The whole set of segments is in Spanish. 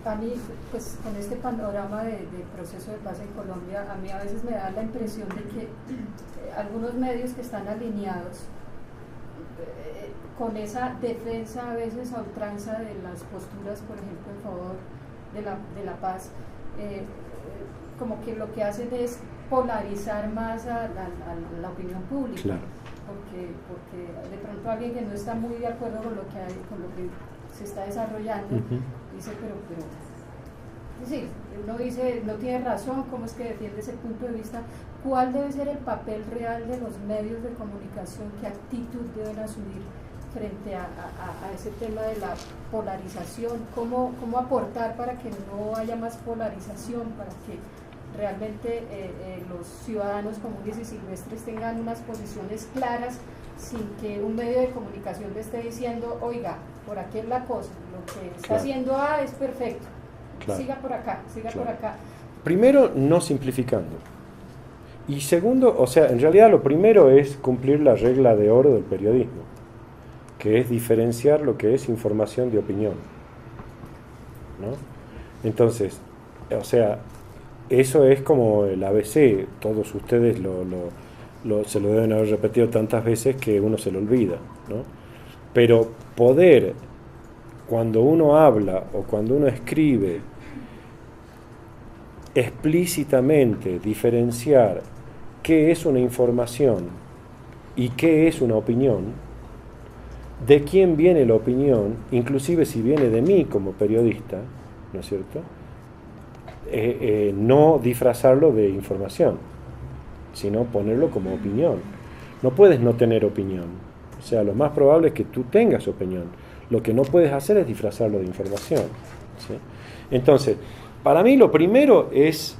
A mí, pues con este panorama de proceso de paz en Colombia, a mí a veces me da la impresión de que algunos medios que están alineados con esa defensa a veces a ultranza de las posturas, por ejemplo, en favor de la paz, como que lo que hacen es polarizar más a la opinión pública. Claro. Porque de pronto alguien que no está muy de acuerdo con lo que se está desarrollando, dice, pero sí, uno dice, no tiene razón, ¿cómo es que defiende ese punto de vista? ¿Cuál debe ser el papel real de los medios de comunicación? ¿Qué actitud deben asumir frente a ese tema de la polarización? ¿Cómo aportar para que no haya más polarización, para que realmente los ciudadanos comunes y silvestres tengan unas posiciones claras, sin que un medio de comunicación le esté diciendo, oiga, por aquí es la cosa, lo que está haciendo A es perfecto, siga por acá, por acá? Primero, no simplificando. Y segundo, o sea, en realidad lo primero es cumplir la regla de oro del periodismo, que es diferenciar lo que es información de opinión, ¿no? Entonces, o sea, eso es como el ABC, todos ustedes se lo deben haber repetido tantas veces que uno se lo olvida, ¿no? Pero poder, cuando uno habla o cuando uno escribe, explícitamente diferenciar qué es una información y qué es una opinión, de quién viene la opinión, inclusive si viene de mí como periodista, ¿no es cierto? No disfrazarlo de información, sino ponerlo como opinión. No puedes no tener opinión. O sea, lo más probable es que tú tengas opinión. Lo que no puedes hacer es disfrazarlo de información, ¿sí? Entonces, para mí lo primero es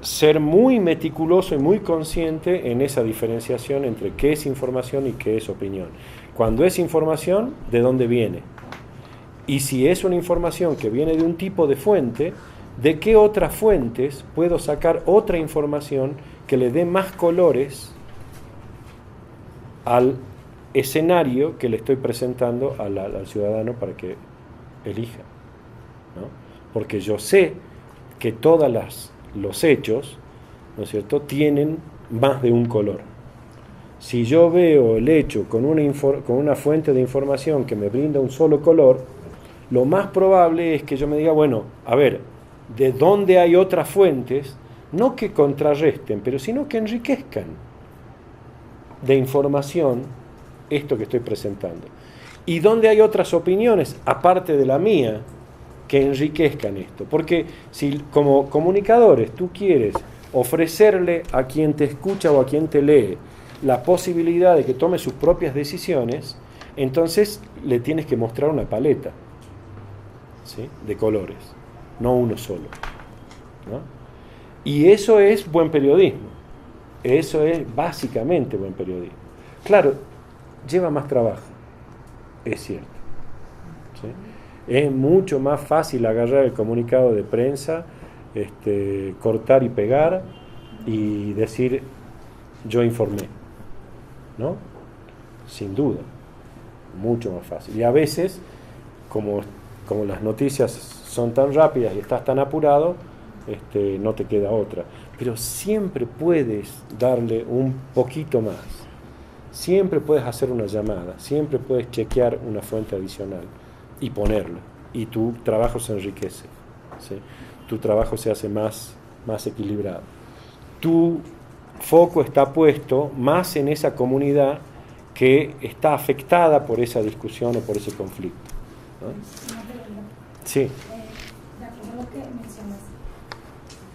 ser muy meticuloso y muy consciente en esa diferenciación entre qué es información y qué es opinión. Cuando es información, ¿de dónde viene? Y si es una información que viene de un tipo de fuente, ¿de qué otras fuentes puedo sacar otra información que le dé más colores al escenario que le estoy presentando al ciudadano para que elija, ¿no? Porque yo sé que todos los hechos, ¿no es cierto?, tienen más de un color. Si yo veo el hecho con una fuente de información que me brinda un solo color, lo más probable es que yo me diga, bueno, a ver, ¿de dónde hay otras fuentes? No que contrarresten, pero sino que enriquezcan de información esto que estoy presentando. ¿Y dónde hay otras opiniones, aparte de la mía, que enriquezcan esto? Porque si como comunicadores tú quieres ofrecerle a quien te escucha o a quien te lee la posibilidad de que tome sus propias decisiones, entonces le tienes que mostrar una paleta, ¿sí?, de colores, no uno solo, ¿no? Y eso es buen periodismo. Eso es básicamente buen periodismo. Claro, lleva más trabajo, es cierto, ¿sí? Es mucho más fácil agarrar el comunicado de prensa, cortar y pegar y decir yo informé, ¿no? Sin duda, mucho más fácil. Y a veces, como las noticias son tan rápidas y estás tan apurado, no te queda otra. Pero siempre puedes darle un poquito más. Siempre puedes hacer una llamada, siempre puedes chequear una fuente adicional y ponerlo. Y tu trabajo se enriquece, ¿sí? Tu trabajo se hace más equilibrado. Tu foco está puesto más en esa comunidad que está afectada por esa discusión o por ese conflicto, ¿no? Sí. De acuerdo a lo que mencionas,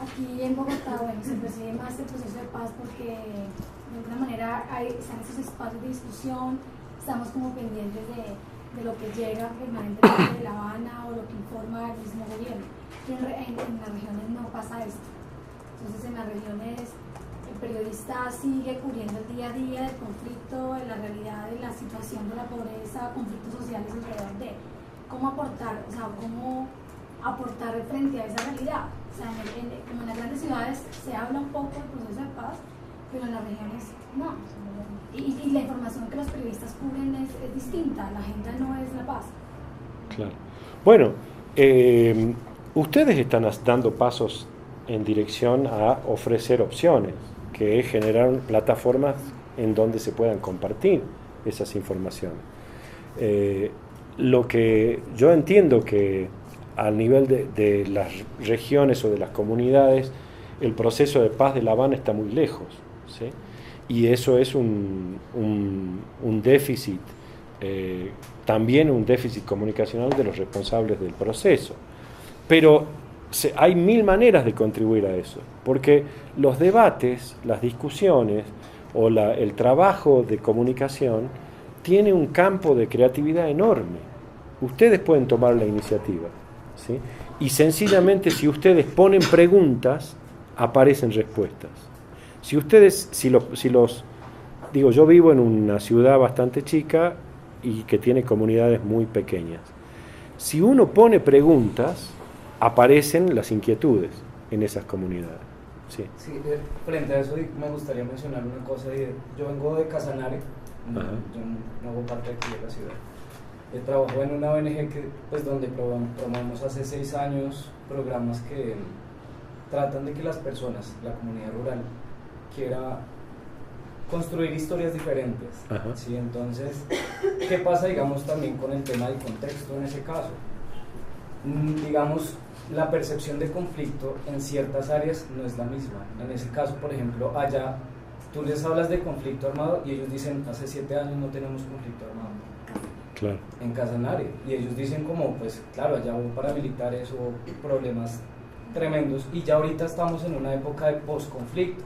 aquí en Bogotá, bueno, se percibe más el proceso de paz porque de alguna manera están esos espacios de discusión, estamos como pendientes de lo que llega permanentemente de La Habana o lo que informa el mismo gobierno. Pero en las regiones no pasa esto. Entonces en las regiones el periodista sigue cubriendo el día a día del conflicto, de la realidad, de la situación de la pobreza, conflictos sociales alrededor de cómo aportar, o sea, cómo aportar frente a esa realidad. O sea, como en las grandes ciudades se habla un poco del proceso de paz, pero en las regiones no. Y la información que los periodistas cubren es distinta, la agenda no es la paz. Claro. Bueno, ustedes están dando pasos en dirección a ofrecer opciones, que es generar plataformas en donde se puedan compartir esas informaciones. Lo que yo entiendo que al nivel de las regiones o de las comunidades, el proceso de paz de La Habana está muy lejos, ¿sí? Y eso es un déficit, también un déficit comunicacional de los responsables del proceso. Pero hay mil maneras de contribuir a eso, porque los debates, las discusiones o el trabajo de comunicación tiene un campo de creatividad enorme. Ustedes pueden tomar la iniciativa, ¿sí? Y sencillamente, si ustedes ponen preguntas, aparecen respuestas. Si ustedes, digo, yo vivo en una ciudad bastante chica y que tiene comunidades muy pequeñas. Si uno pone preguntas, aparecen las inquietudes en esas comunidades. Sí. Sí, frente a eso me gustaría mencionar una cosa. Yo vengo de Casanare, yo no hago parte aquí de la ciudad. Trabajo en una ONG donde promovemos hace 6 años programas que tratan de que las personas, la comunidad rural, quiera construir historias diferentes. ¿Sí? Entonces, ¿qué pasa, digamos, también con el tema del contexto en ese caso? Digamos, la percepción de conflicto en ciertas áreas no es la misma. En ese caso, por ejemplo, allá tú les hablas de conflicto armado y ellos dicen, hace 7 años no tenemos conflicto armado. Claro. En Casanare, y ellos dicen como, pues claro, allá hubo paramilitares, hubo problemas tremendos, y ya ahorita estamos en una época de post-conflicto,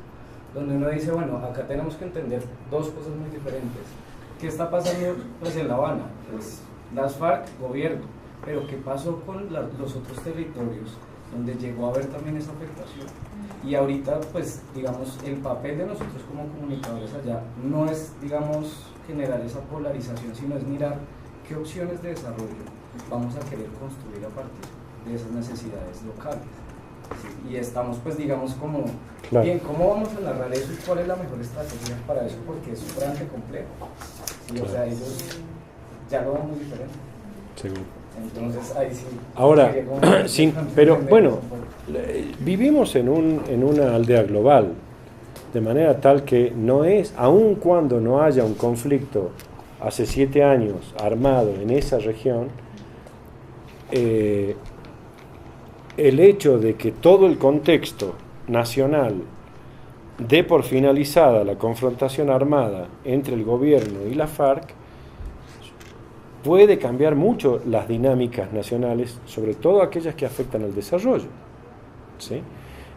donde uno dice, bueno, acá tenemos que entender 2 cosas muy diferentes. ¿Qué está pasando pues en La Habana? Pues las FARC, gobierno, pero ¿qué pasó con los otros territorios donde llegó a haber también esa afectación? Y ahorita, pues, digamos, el papel de nosotros como comunicadores allá no es, digamos, generar esa polarización, sino es mirar qué opciones de desarrollo vamos a querer construir a partir de esas necesidades locales. ¿Sí? Y estamos, pues, digamos, como, claro, bien, ¿cómo vamos a narrar eso y cuál es la mejor estrategia para eso? Porque es bastante complejo. ¿Sí? Claro. O sea, ellos ya lo ven muy diferente. Seguro. Entonces, ahí sí. Ahora, pero bueno, vivimos en una aldea global, de manera tal que no es, aun cuando no haya un conflicto hace 7 años armado en esa región, el hecho de que todo el contexto nacional dé por finalizada la confrontación armada entre el gobierno y la FARC puede cambiar mucho las dinámicas nacionales, sobre todo aquellas que afectan al desarrollo, ¿sí?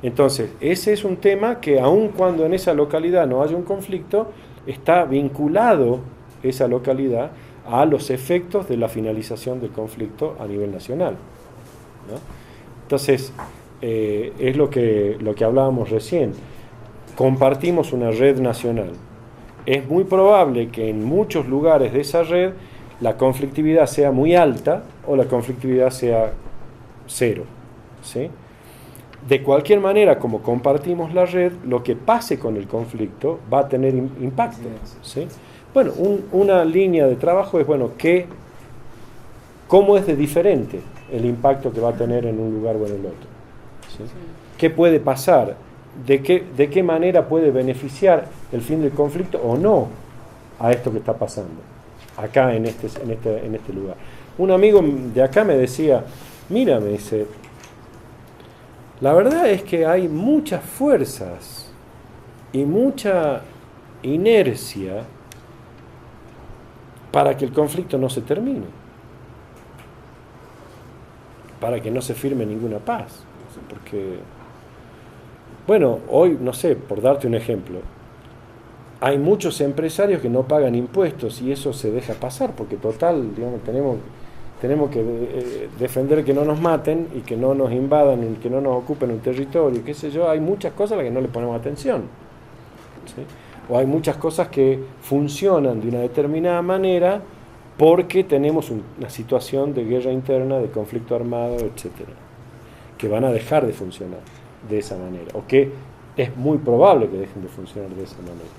Entonces, ese es un tema que aun cuando en esa localidad no haya un conflicto, está vinculado esa localidad a los efectos de la finalización del conflicto a nivel nacional, ¿no? Entonces, es lo que hablábamos recién. Compartimos una red nacional. Es muy probable que en muchos lugares de esa red la conflictividad sea muy alta o la conflictividad sea 0, ¿sí? De cualquier manera, como compartimos la red, lo que pase con el conflicto va a tener impacto, ¿sí? Bueno, una línea de trabajo es, bueno, ¿cómo es de diferente el impacto que va a tener en un lugar o en el otro? ¿Sí? ¿Qué puede pasar? ¿De qué manera puede beneficiar el fin del conflicto o no a esto que está pasando acá en este lugar? Un amigo de acá me decía, mira, me dice, la verdad es que hay muchas fuerzas y mucha inercia para que el conflicto no se termine, para que no se firme ninguna paz. Porque, bueno, hoy, no sé, por darte un ejemplo, hay muchos empresarios que no pagan impuestos y eso se deja pasar, porque total, digamos, tenemos que defender que no nos maten y que no nos invadan y que no nos ocupen un territorio, qué sé yo. Hay muchas cosas a las que no le ponemos atención, ¿sí? O hay muchas cosas que funcionan de una determinada manera porque tenemos una situación de guerra interna, de conflicto armado, etcétera, que van a dejar de funcionar de esa manera, o que es muy probable que dejen de funcionar de esa manera.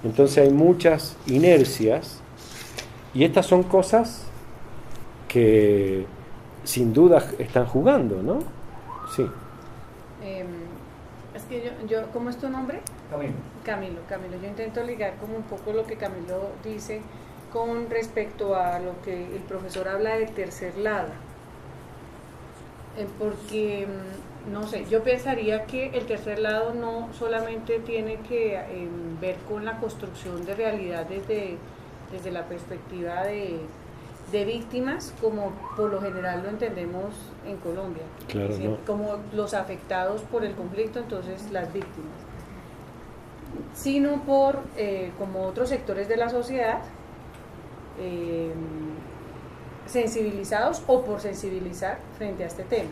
Entonces hay muchas inercias y estas son cosas que sin duda están jugando, ¿no? Sí. Es que yo, ¿cómo es tu nombre? Camilo. Camilo, yo intento ligar como un poco lo que Camilo dice con respecto a lo que el profesor habla de tercer lado. Porque, no sé, yo pensaría que el tercer lado no solamente tiene que ver con la construcción de realidad desde la perspectiva de víctimas, como por lo general lo entendemos en Colombia, Claro, es decir, no. como los afectados por el conflicto, entonces las víctimas, sino por como otros sectores de la sociedad sensibilizados o por sensibilizar frente a este tema,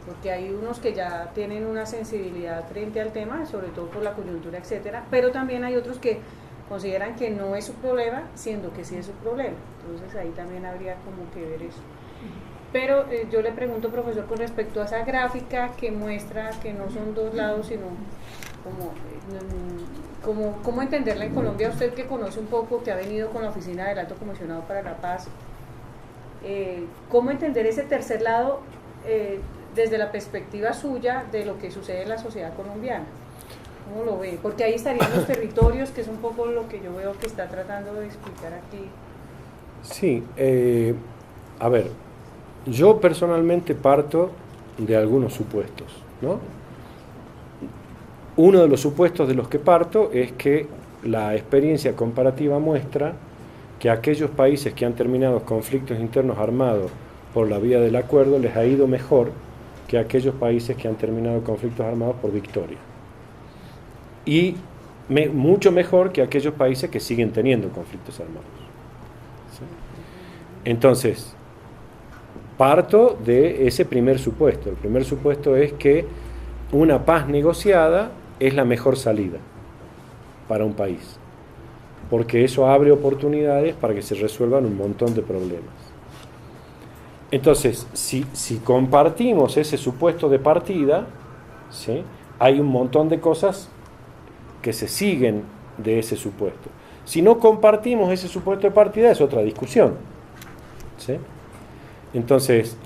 porque hay unos que ya tienen una sensibilidad frente al tema, sobre todo por la coyuntura, etcétera, pero también hay otros que consideran que no es su problema, siendo que sí es su problema. Entonces ahí también habría como que ver eso. Pero yo le pregunto, profesor, con respecto a esa gráfica que muestra que no son dos lados, sino cómo entenderla en Colombia, usted que conoce un poco, que ha venido con la Oficina del Alto Comisionado para la Paz, ¿cómo entender ese tercer lado desde la perspectiva suya de lo que sucede en la sociedad colombiana? ¿Cómo lo ve? Porque ahí estarían los territorios, que es un poco lo que yo veo que está tratando de explicar aquí. Sí, a ver, yo personalmente parto de algunos supuestos, ¿no? Uno de los supuestos de los que parto es que la experiencia comparativa muestra que a aquellos países que han terminado conflictos internos armados por la vía del acuerdo les ha ido mejor que a aquellos países que han terminado conflictos armados por victoria. Y mucho mejor que aquellos países que siguen teniendo conflictos armados. ¿Sí? Entonces, parto de ese primer supuesto. El primer supuesto es que una paz negociada es la mejor salida para un país, porque eso abre oportunidades para que se resuelvan un montón de problemas. Entonces, si compartimos ese supuesto de partida, ¿sí?, hay un montón de cosas que se siguen de ese supuesto. Si no compartimos ese supuesto de partida, es otra discusión, ¿sí? Entonces,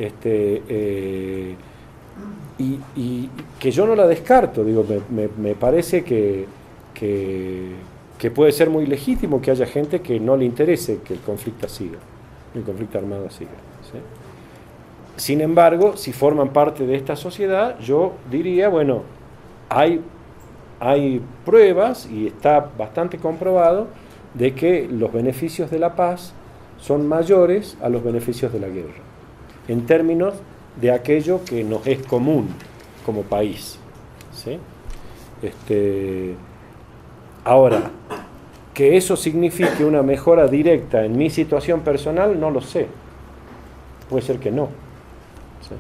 y que yo no la descarto, digo, me parece que puede ser muy legítimo que haya gente que no le interese que el conflicto armado siga, ¿sí? Sin embargo, si forman parte de esta sociedad, yo diría, bueno, hay pruebas, y está bastante comprobado, de que los beneficios de la paz son mayores a los beneficios de la guerra, en términos de aquello que nos es común como país, ¿sí? Ahora, que eso signifique una mejora directa en mi situación personal, no lo sé. Puede ser que no, ¿sí?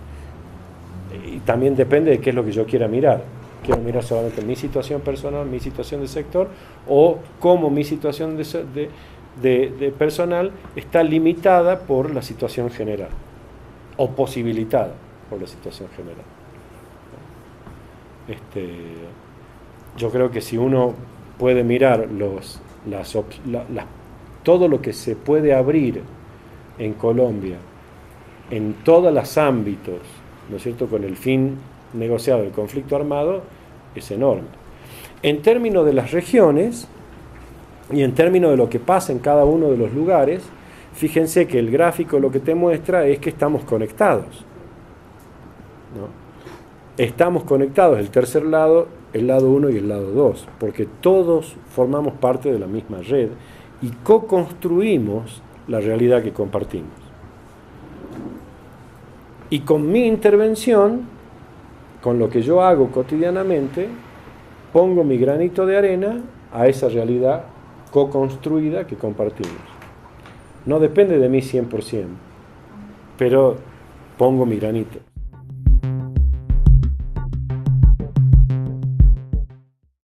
Y también depende de qué es lo que yo quiera mirar. Quiero mirar solamente mi situación personal, mi situación de sector, o cómo mi situación de personal está limitada por la situación general, o posibilitada por la situación general. Yo creo que si uno puede mirar todo lo que se puede abrir en Colombia, en todos los ámbitos, ¿no es cierto?, con el fin negociado del conflicto armado, es enorme. En términos de las regiones y en términos de lo que pasa en cada uno de los lugares, fíjense que el gráfico lo que te muestra es que estamos conectados, ¿no? Estamos conectados, el tercer lado, el lado 1 y el lado 2, porque todos formamos parte de la misma red y co-construimos la realidad que compartimos. Y con mi intervención, con lo que yo hago cotidianamente, pongo mi granito de arena a esa realidad co-construida que compartimos. No depende de mí 100%, pero pongo mi granito.